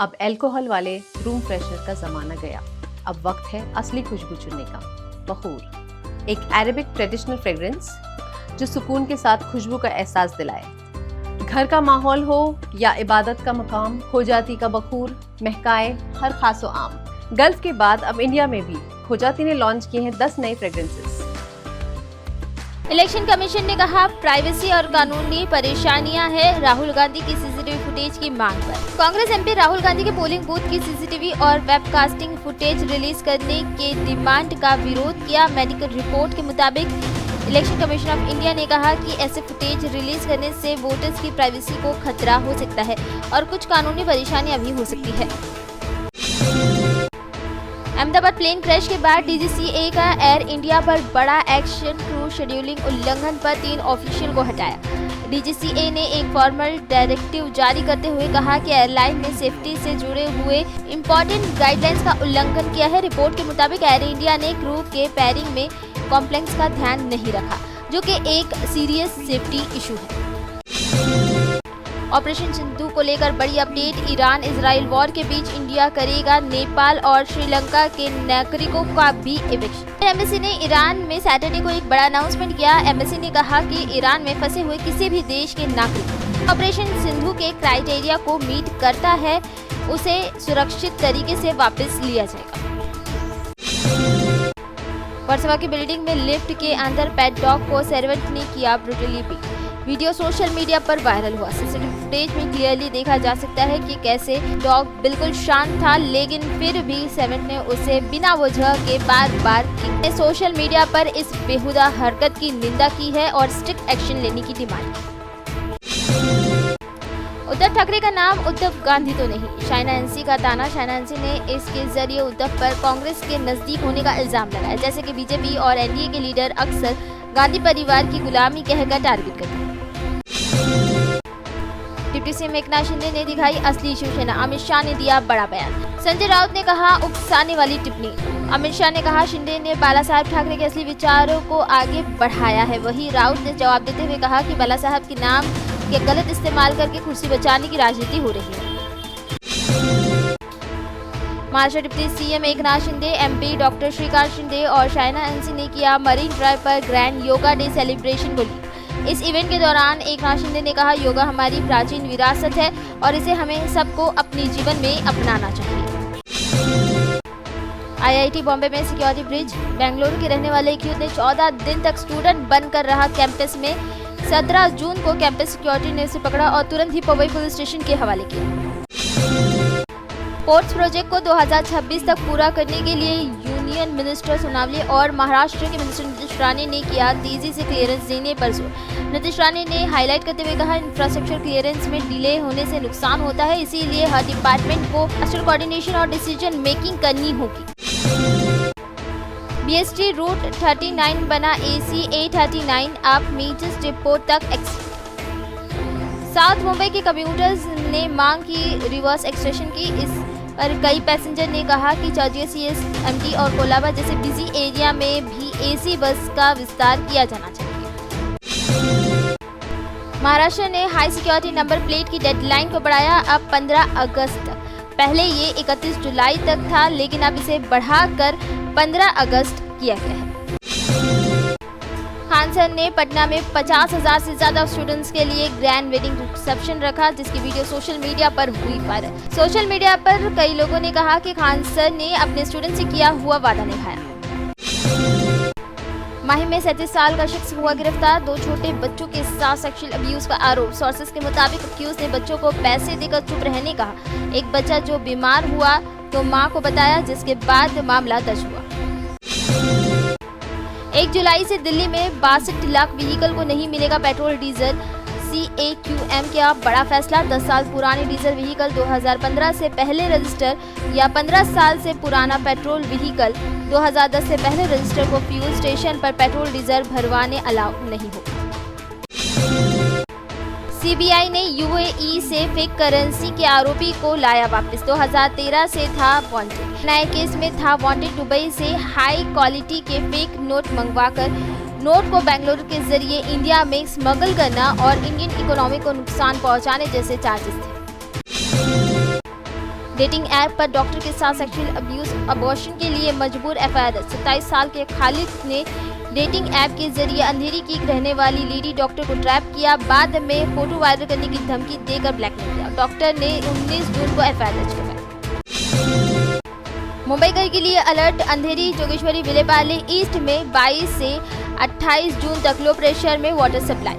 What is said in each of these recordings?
अब अल्कोहल वाले room freshener का जमाना गया। अब वक्त है असली खुशबू चुनने का। बखूर, एक अरेबिक ट्रेडिशनल फ्रेग्रेंस जो सुकून के साथ खुशबू का एहसास दिलाए। घर का माहौल हो या इबादत का मकाम, खोजाती का बखूर महकाए हर खासो आम। गल्फ के बाद अब इंडिया में भी खोजाती ने लॉन्च किए हैं 10 नए फ्रेग्रेंसेस। इलेक्शन कमीशन ने कहा प्राइवेसी और कानूनी परेशानियां हैं राहुल गांधी की सीसीटीवी फुटेज की मांग पर। कांग्रेस एमपी राहुल गांधी के पोलिंग बूथ की सीसीटीवी और वेबकास्टिंग फुटेज रिलीज करने के डिमांड का विरोध किया। मेडिकल रिपोर्ट के मुताबिक इलेक्शन कमीशन ऑफ इंडिया ने कहा कि ऐसे फुटेज रिलीज करने से वोटर्स की प्राइवेसी को खतरा हो सकता है और कुछ कानूनी परेशानियां भी हो सकती है। अहमदाबाद प्लेन क्रैश के बाद डीजीसीए का एयर इंडिया पर बड़ा एक्शन। क्रू शेड्यूलिंग उल्लंघन पर 3 ऑफिशियल को हटाया। डीजीसीए ने एक फॉर्मल डायरेक्टिव जारी करते हुए कहा कि एयरलाइन ने सेफ्टी से जुड़े हुए इंपॉर्टेंट गाइडलाइंस का उल्लंघन किया है। रिपोर्ट के मुताबिक एयर इंडिया ने क्रू के पैरिंग में कॉम्प्लेक्स का ध्यान नहीं रखा, जो कि एक सीरियस सेफ्टी इशू है। ऑपरेशन सिंधु को लेकर बड़ी अपडेट। ईरान इजराइल वॉर के बीच इंडिया करेगा नेपाल और श्रीलंका के नागरिकों का भी इविक्शन। एम्बेसी ने ईरान में सैटरडे को एक बड़ा अनाउंसमेंट किया। एम्बेसी ने कहा कि ईरान में फंसे हुए किसी भी देश के नागरिक ऑपरेशन सिंधु के क्राइटेरिया को मीट करता है, उसे सुरक्षित तरीके से वापस लिया जाएगा। वर्सोवा की बिल्डिंग में लिफ्ट के अंदर पेट डॉग को सर्वेंट ने किया brutally beat. Video social media पर वायरल हुआ। सीसीटीवी फुटेज में क्लियरली देखा जा सकता है कि कैसे डॉग बिल्कुल शांत था, लेकिन फिर भी सर्वेंट ने उसे बिना वजह के बार-बार की। सोशल मीडिया पर इस बेहुदा हरकत की निंदा की है और स्ट्रिक्ट एक्शन लेने की डिमांड की। उद्धव ठाकरे का नाम उद्धव गांधी तो नहीं, शाइना एनसी का ताना। शाइना एनसी ने इसके जरिए उद्धव पर कांग्रेस के नजदीक होने का इल्जाम लगाया, जैसे कि बीजेपी और एनडीए के लीडर अक्सर गांधी परिवार की गुलामी कहकर टारगेट करते हैं। डिप्टी सीएम एकनाथ शिंदे ने दिखाई असली शिवसेना। अमित शाह ने दिया बड़ा बयान। संजय राउत ने कहा उकसाने वाली टिप्पणी। अमित शाह ने कहा शिंदे ने बाला साहब ठाकरे के असली विचारों को आगे बढ़ाया है। वहीं राउत ने जवाब देते हुए कहा कि बाला साहब के नाम के गलत इस्तेमाल करके कुर्सी बचाने की राजनीति हो रही है। Maharashtra deputy CM Eknath Shinde, MP doctor Shrikant Shinde और शाइना एनसी ने किया मरीन ड्राइव पर ग्रैंड योगा डे सेलिब्रेशन को। इस इवेंट के दौरान एकनाथ शिंदे ने कहा योगा हमारी प्राचीन विरासत है और इसे हमें सबको अपने जीवन में अपनाना चाहिए। आईआईटी बॉम्बे में सिक्योरिटी ब्रिज। बेंगलुरु के रहने वाले एक युवक ने 14 दिन तक स्टूडेंट बनकर रहा कैंपस में। 17 जून को कैंपस सिक्योरिटी ने उसे पकड़ा और तुरंत ही पवई पुलिस स्टेशन के हवाले किया। पोर्ट्स प्रोजेक्ट को 2026 तक पूरा करने के लिए यूनियन मिनिस्टर सोनावले और महाराष्ट्र के मिनिस्टर नीतीश राणे ने किया तेजी से क्लियरेंस देने पर जोर। नीतीश राणे ने हाईलाइट करते हुए कहा इंफ्रास्ट्रक्चर क्लियरेंस में डिले होने से नुकसान होता है, इसीलिए हर डिपार्टमेंट को मास्टर कोऑर्डिनेशन और डिसीजन मेकिंग करनी होगी। बीएसटी रूट 39 बना AC A39 अब मीटर्स डिपो तक। साउथ मुंबई के कम्यूटर्स ने मांग की रिवर्स एक्सटेंशन की। इस पर कई पैसेंजर ने कहा कि चौजिया CSMT और कोलाबा जैसे बिजी एरिया में भी AC बस का विस्तार किया जाना चाहिए। महाराष्ट्र ने हाई सिक्योरिटी नंबर प्लेट की डेडलाइन को बढ़ाया, अब 15 अगस्त तक। पहले ये 31 जुलाई तक था, लेकिन अब इसे बढ़ाकर 15 अगस्त किया गया है। खान सर ने पटना में 50,000 से ज्यादा स्टूडेंट्स के लिए ग्रैंड वेडिंग रिसेप्शन रखा, जिसकी वीडियो सोशल मीडिया पर हुई वायरल। सोशल मीडिया पर कई लोगों ने कहा कि खान सर ने अपने स्टूडेंट से किया हुआ वादा निभाया। माही में 37 साल का शख्स हुआ गिरफ्तार। 2 छोटे बच्चों के साथ सेक्सुअल अब्यूज का आरोप। सोर्सेस के मुताबिक अक्यूज ने बच्चों को पैसे देकर चुप रहने कहा। एक बच्चा जो बीमार हुआ तो मां को बताया, जिसके बाद मामला दर्ज हुआ। 1 जुलाई से दिल्ली में 62 लाख व्हीकल को नहीं मिलेगा पेट्रोल डीजल। CAQM का बड़ा फैसला। 10 साल पुराने डीजल व्हीकल 2015 से पहले रजिस्टर या 15 साल से पुराना पेट्रोल व्हीकल 2010 से पहले रजिस्टर को फ्यूल स्टेशन पर पेट्रोल डीजल भरवाने अलाउ नहीं होगा। CBI ने UAE से फेक करेंसी के आरोपी को लाया वापस। 2013 से था वांटेड। नए केस में था वांटेड। दुबई से हाई क्वालिटी के फेक नोट मंगवाकर नोट को बेंगलुरु के जरिए इंडिया में स्मगल करना और इंडियन इकोनॉमी को नुकसान पहुंचाने जैसे चार्जेस थे। डेटिंग ऐप पर डॉक्टर के साथ सेक्सुअल अब्यूज अबॉर्शन के लिए मजबूर एफआईआर। 27 साल के खालिद ने डेटिंग ऐप के जरिए अंधेरी की रहने वाली लेडी डॉक्टर को ट्रैप किया, बाद में फोटो वायरल करने की धमकी देकर ब्लैकमेल किया। डॉक्टर ने 19 जून को एफआईआर दर्ज करवाई। मुंबई के लिए अलर्ट। अंधेरी जोगेश्वरी विलेपार्ले ईस्ट में 22 से 28 जून तक लो प्रेशर में water supply.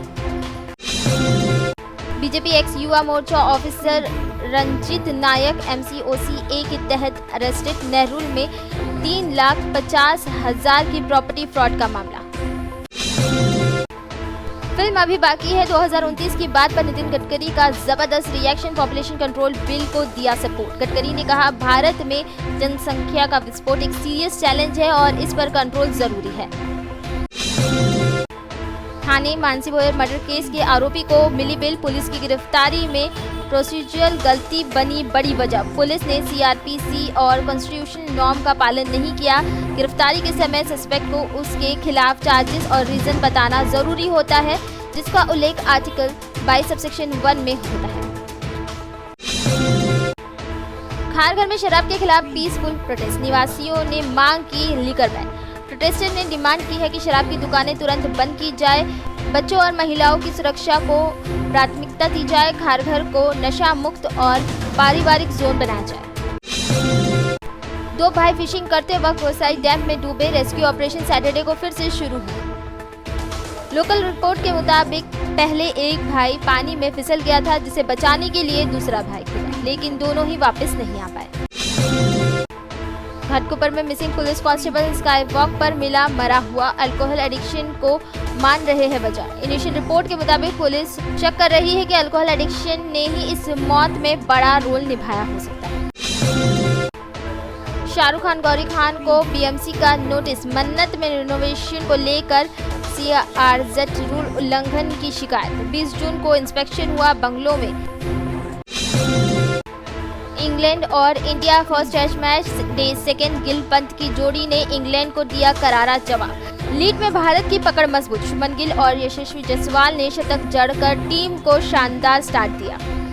BJP x Yuva Morcha officer Ranjit नायक MCOC के तहत अरेस्टेड। नेहरू में 3,50,000 की प्रॉपर्टी फ्रॉड का मामला। फिल्म अभी बाकी है। 2029 की बात पर नितिन गडकरी का जबरदस्त रिएक्शन। पॉपुलेशन कंट्रोल बिल को दिया सपोर्ट। गडकरी ने कहा, भारत में जनसंख्या का विस्फोट एक सीरियस चैलेंज है और इस पर कंट्रोल जरूरी है। ठाणे मानसी भोयर मर्डर केस के आरोपी को मिली बेल। पुलिस की गिरफ्तारी में प्रोसीजरल गलती बनी बड़ी वजह। पुलिस ने CRPC और कॉन्स्टिट्यूशनल नॉर्म का पालन नहीं किया। गिरफ्तारी के समय सस्पेक्ट को उसके खिलाफ चार्जेस और रीजन बताना जरूरी होता है, जिसका उल्लेख आर्टिकल 22 सबसेक्शन 1 में होता है। खारघर में शराब के खिलाफ पीसफुल प्रोटेस्ट। निवासियों ने मांग की लिकर बैन। प्रोटेस्टर ने डिमांड की है कि शराब की दुकानें तुरंत बंद की जाए, बच्चों और महिलाओं की सुरक्षा को प्राथमिकता दी जाए, खारघर को नशा मुक्त और पारिवारिक जोन बनाया जाए। 2 भाई फिशिंग करते वक्त गोसाई डैम में डूबे। रेस्क्यू ऑपरेशन सैटरडे को फिर से शुरू हुआ। लोकल रिपोर्ट के मुताबिक पहले एक भाई पानी में फिसल गया था, जिसे बचाने के लिए दूसरा भाई कूदा, लेकिन दोनों ही वापस नहीं आ पाए। घाटकोपर में missing police constable sky walk पर मिला मरा हुआ। अल्कोहल एडिक्शन को मान रहे हैं वजह। इनिशियल रिपोर्ट के मुताबिक पुलिस शक कर रही है कि अल्कोहल एडिक्शन ने ही इस मौत में बड़ा रोल निभाया हो सकता है। शाहरुख खान गौरी खान को BMC का नोटिस। मन्नत में रिनोवेशन को लेकर CRZ रूल उल्लंघन की शिकायत। 20 जून को इंस्पेक्शन हुआ बंगलों में। इंग्लैंड और India first test match day 2 Gill Pant की जोड़ी ने इंग्लैंड को दिया करारा जवाब। लीड में भारत की पकड़ मजबूत। शुभमन गिल और यशस्वी जायसवाल ने शतक जड़कर टीम को शानदार स्टार्ट दिया।